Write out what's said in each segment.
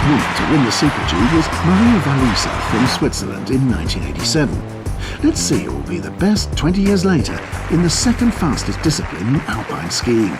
woman to win the Super G was Maria Valusa from Switzerland in 1987. Let's see who will be the best 20 years later in the second fastest discipline in alpine skiing.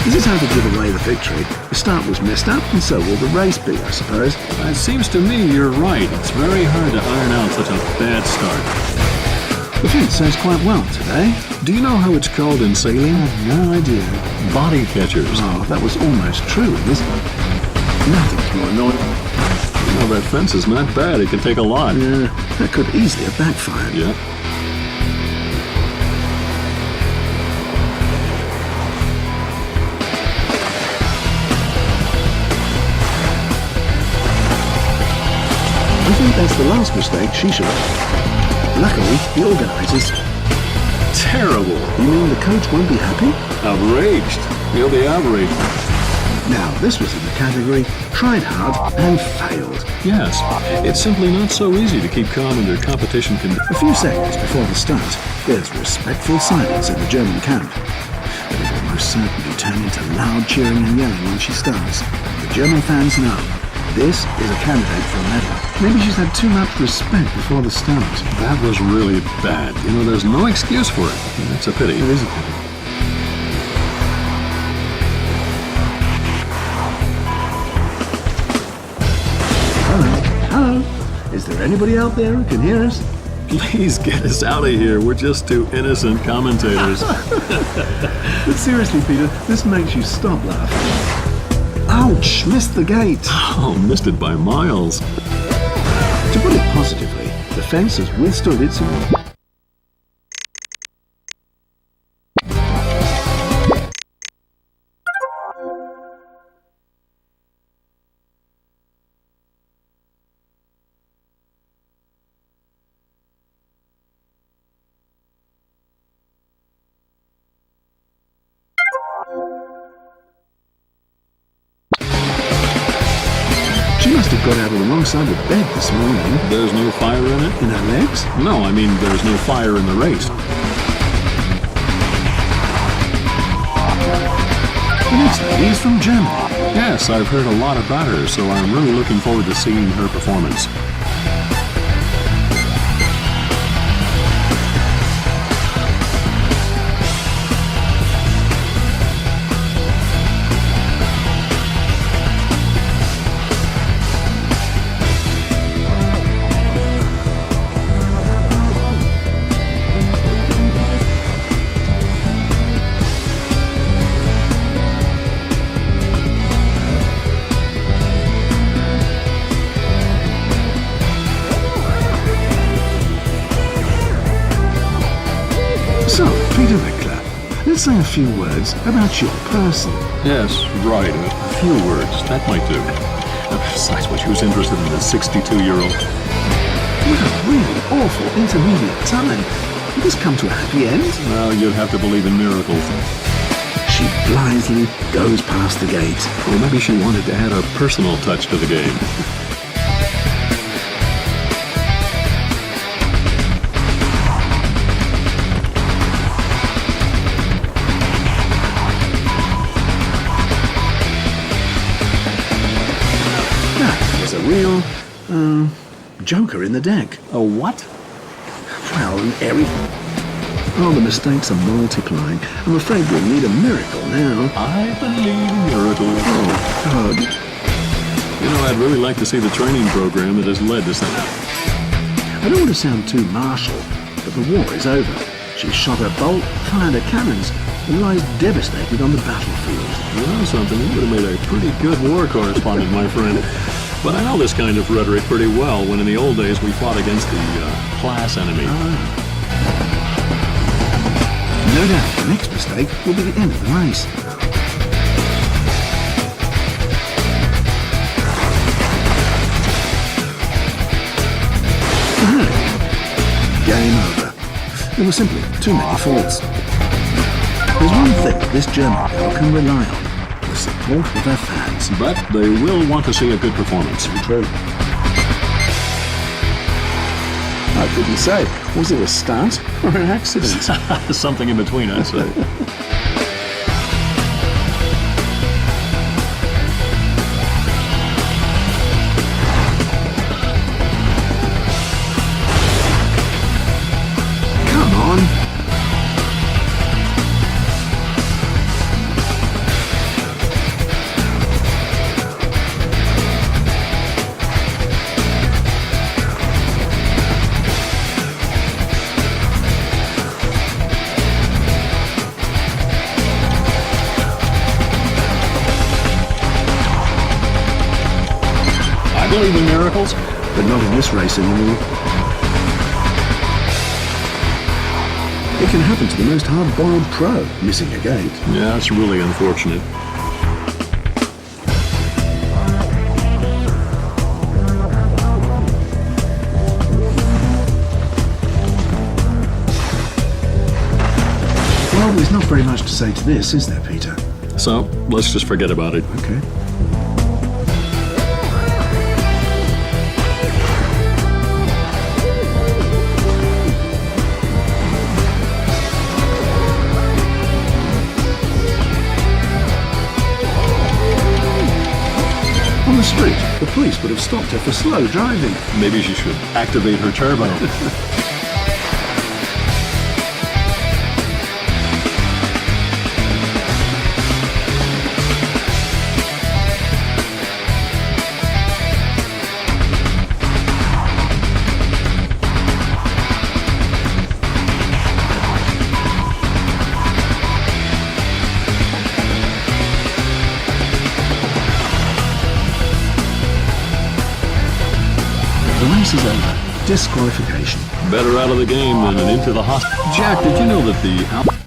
This is how to give away the victory. The start was messed up, and so will the race be, I suppose. It seems to me you're right. It's very hard to iron out such a bad start. The fence says quite well today. Do you know how it's called in sailing? I have no idea. Body catchers. Oh, that was almost true in this one. Nothing's more annoying. You know, that fence is not bad. It can take a lot. Yeah, that could easily have backfired. Yeah. I think that's the last mistake she should have. Luckily, the organisers... Terrible. You mean the coach won't be happy? Outraged. He'll be outraged. Now, this was in the category tried hard and failed. Yes, it's simply not so easy to keep calm under competition conditions. A few seconds before the start, there's respectful silence in the German camp. It will almost certainly turn into loud cheering and yelling when she starts. The German fans know this is a candidate for a medal. Maybe she's had too much respect before the start. That was really bad. You know, there's no excuse for it. It's a pity. It is a pity. Hello? Is there anybody out there who can hear us? Please get us out of here. We're just two innocent commentators. But seriously, Peter, this makes you stop laughing. Ouch! Missed the gate. Oh, missed it by miles. To put it positively, the fence has withstood its... She must have got out of the wrong side of bed this morning. There's no fire in it? In her legs? No, I mean there's no fire in the race. The next lady is from Germany. Yes, I've heard a lot about her, so I'm really looking forward to seeing her performance. So, Peter Wickler, let's say a few words about your person. Yes, right, a few words, that might do. Besides, what she was interested in a 62-year-old. What a really awful intermediate time. Did this come to a happy end? Well, you'd have to believe in miracles. She blithely goes past the gate. Or maybe she wanted to add a personal touch to the game. There's a real, joker in the deck. A what? Well, an airy... Oh, the mistakes are multiplying. I'm afraid we'll need a miracle now. I believe in miracles. Oh, God. You know, I'd really like to see the training program that has led to something. I don't want to sound too martial, but the war is over. She's shot her bolt, fired her cannons, and lies devastated on the battlefield. You know something? You would have made a pretty good war correspondent, my friend. But I know this kind of rhetoric pretty well when in the old days we fought against the class enemy. No doubt the next mistake will be the end of the race. Game over. There were simply too many faults. There's one thing this German girl can rely on: the support of her fans. But they will want to see a good performance. True. I couldn't say. Was it a stunt or an accident? Something in between, I'd say. Come on. I believe in miracles. But not in this race anymore. It can happen to the most hard-boiled pro, missing a gate. Yeah, it's really unfortunate. Well, there's not very much to say to this, is there, Peter? So, let's just forget about it. Okay. On the street, the police would have stopped her for slow driving. Maybe she should activate her turbo. The race is over. Disqualification. Better out of the game than into the hospital. Jack, did you know that the...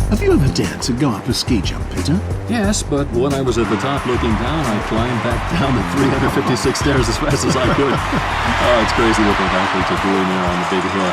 Have you ever dared to go up a ski jump, Peter? Yes, but when I was at the top looking down, I climbed back down the 356 stairs as fast as I could. Oh, it's crazy what those athletes are doing there on the big hill.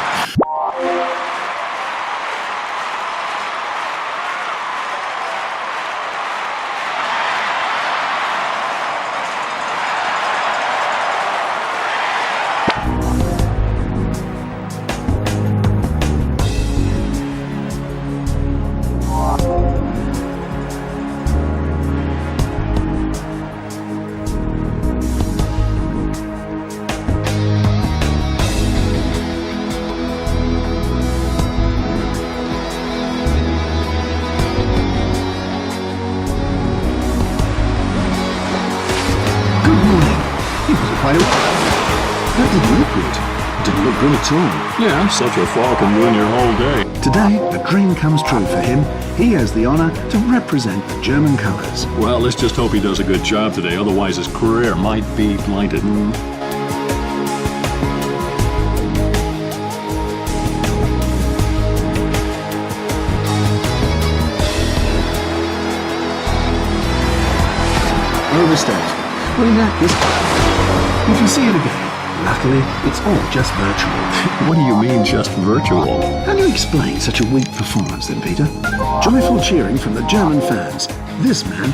Quite a... That didn't look good. Didn't look good at all. Yeah, such a fall can ruin your whole day. Today, a dream comes true for him. He has the honor to represent the German colors. Well, let's just hope he does a good job today, otherwise his career might be blighted. Overstepped. Well, in that case, you can see it again. Luckily, it's all just virtual. What do you mean, just virtual? How do you explain such a weak performance then, Peter? Joyful cheering from the German fans. This man...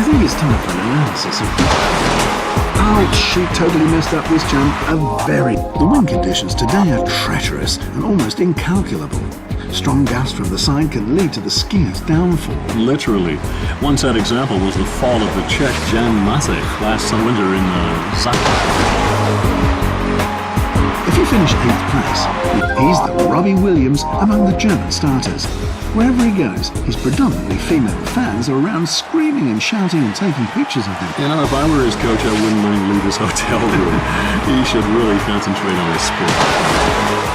think it's time for an analysis of... Ouch, she totally messed up this jump. The wind conditions today are treacherous and almost incalculable. Strong gusts from the side can lead to the skier's downfall. Literally. One sad example was the fall of the Czech Jan Massey last winter in Zagreb. If you finish 8th place, he's the Robbie Williams among the German starters. Wherever he goes, his predominantly female fans are around screaming and shouting and taking pictures of him. You know, if I were his coach, I wouldn't let him leave his hotel room. He should really concentrate on his sport.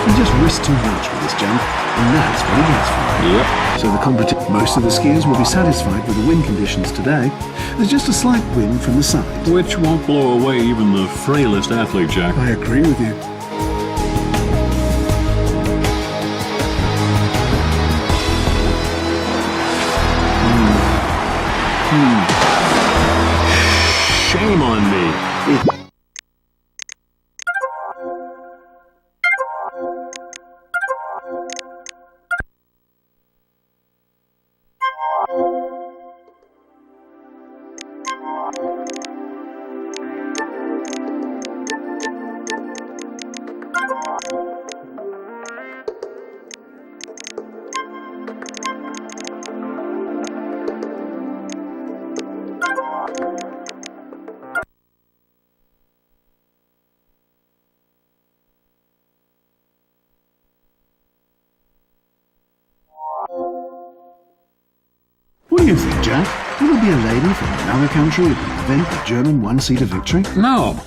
He just risked too much with this jump, and that's what he gets for it. Yep. So most of the skiers will be satisfied with the wind conditions today. There's just a slight wind from the side. Which won't blow away even the frailest athlete, Jack. I agree with you. Shame on me. What do you think, Jack? Will there be a lady from another country who can prevent the German one-seater victory? No.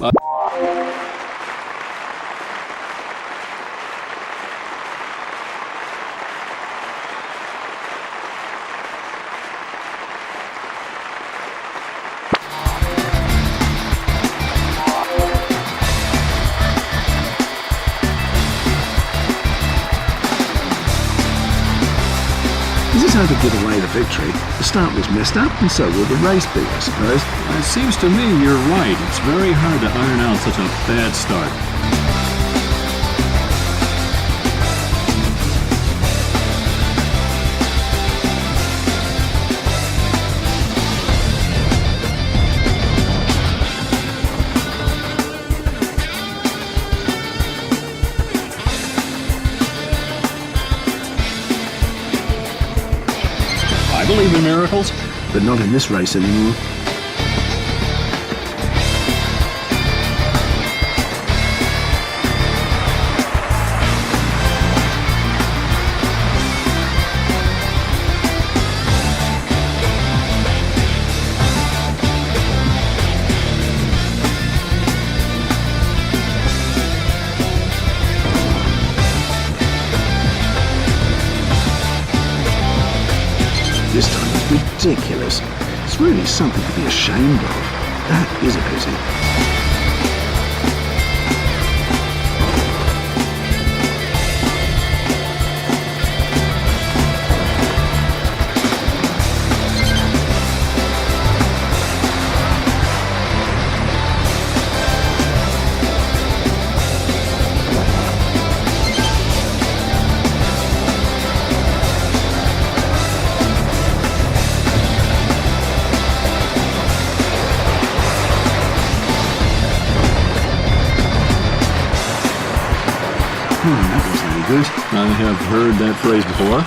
Is this how to give away the victory? The start was messed up, and so will the race be, I suppose. It seems to me you're right. It's very hard to iron out such a bad start. I believe in miracles. But not in this race anymore. This time it's ridiculous. It's really something to be ashamed of. That is a pity. That was really good. I have heard that phrase before.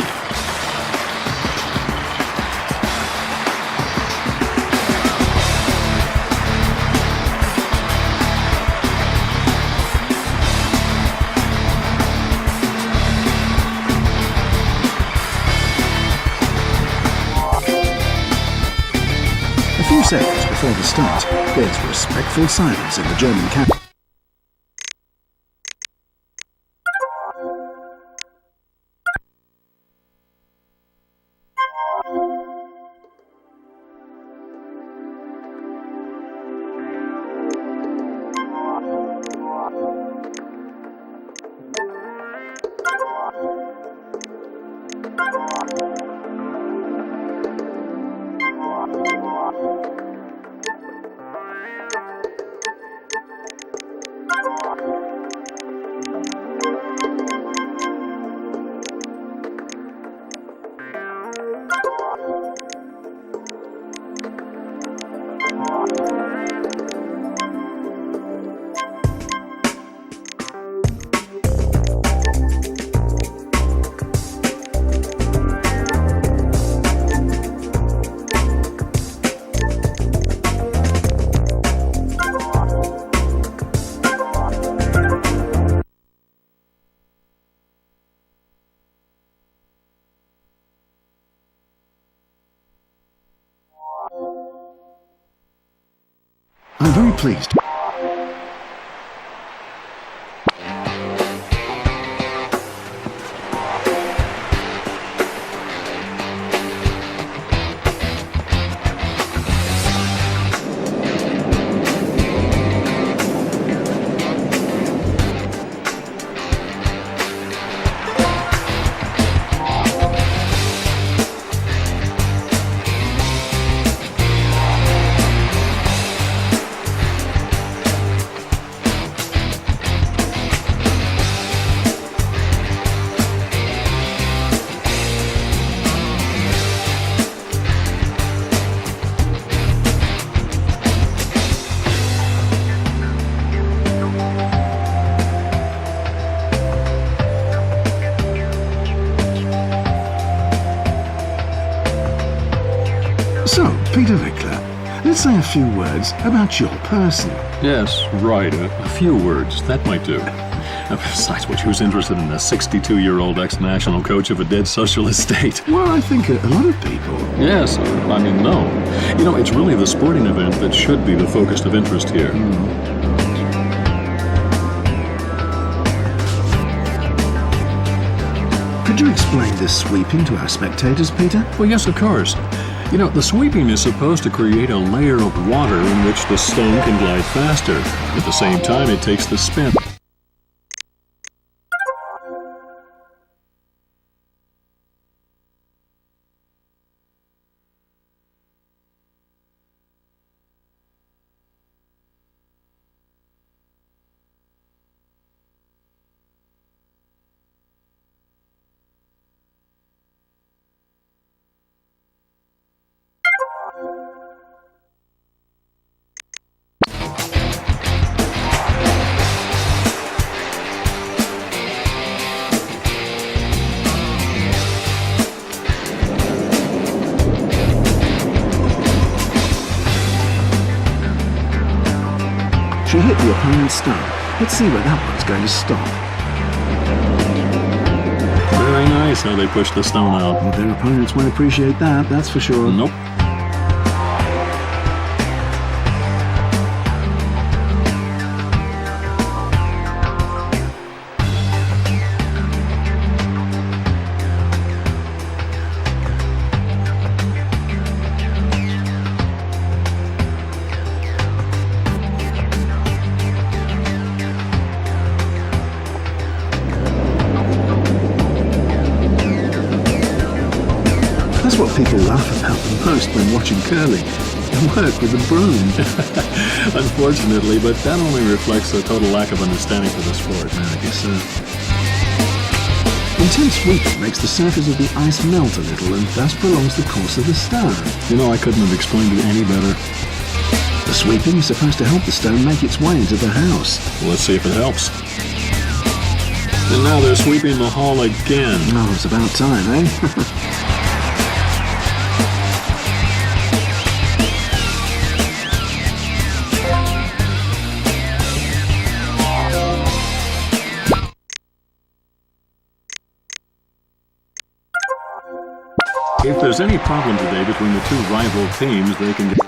A few seconds before the start, there's respectful silence in the German camp. I'm very pleased. So, Peter Vickler, let's say a few words about your person. Yes, right. A few words. That might do. Besides which, who's interested in a 62-year-old ex-national coach of a dead socialist state? Well, I think a lot of people. Yes. I mean, no. You know, it's really the sporting event that should be the focus of interest here. Could you explain this sweeping to our spectators, Peter? Well, yes, of course. You know, the sweeping is supposed to create a layer of water in which the stone can glide faster. At the same time, it takes the spin. She hit the opponent's stone. Let's see where that one's going to stop. Very nice how they pushed the stone out. Well, their opponents won't appreciate that, that's for sure. Nope. That's what people laugh about the most when watching curling. The work with the broom. Unfortunately, but that only reflects a total lack of understanding for the sport. I guess so. Intense sweeping makes the surface of the ice melt a little and thus prolongs the course of the stone. You know, I couldn't have explained it any better. The sweeping is supposed to help the stone make its way into the house. Well, let's see if it helps. And now they're sweeping the hall again. Oh, it's about time, eh? If there's any problem today between the two rival teams, they can get...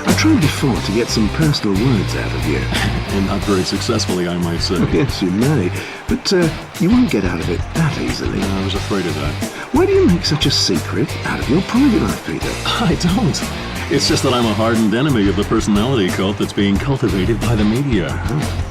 I tried before to get some personal words out of you. And not very successfully, I might say. Yes, you may. But you won't get out of it that easily. I was afraid of that. Why do you make such a secret out of your private life, Peter? I don't. It's just that I'm a hardened enemy of the personality cult that's being cultivated by the media. Oh.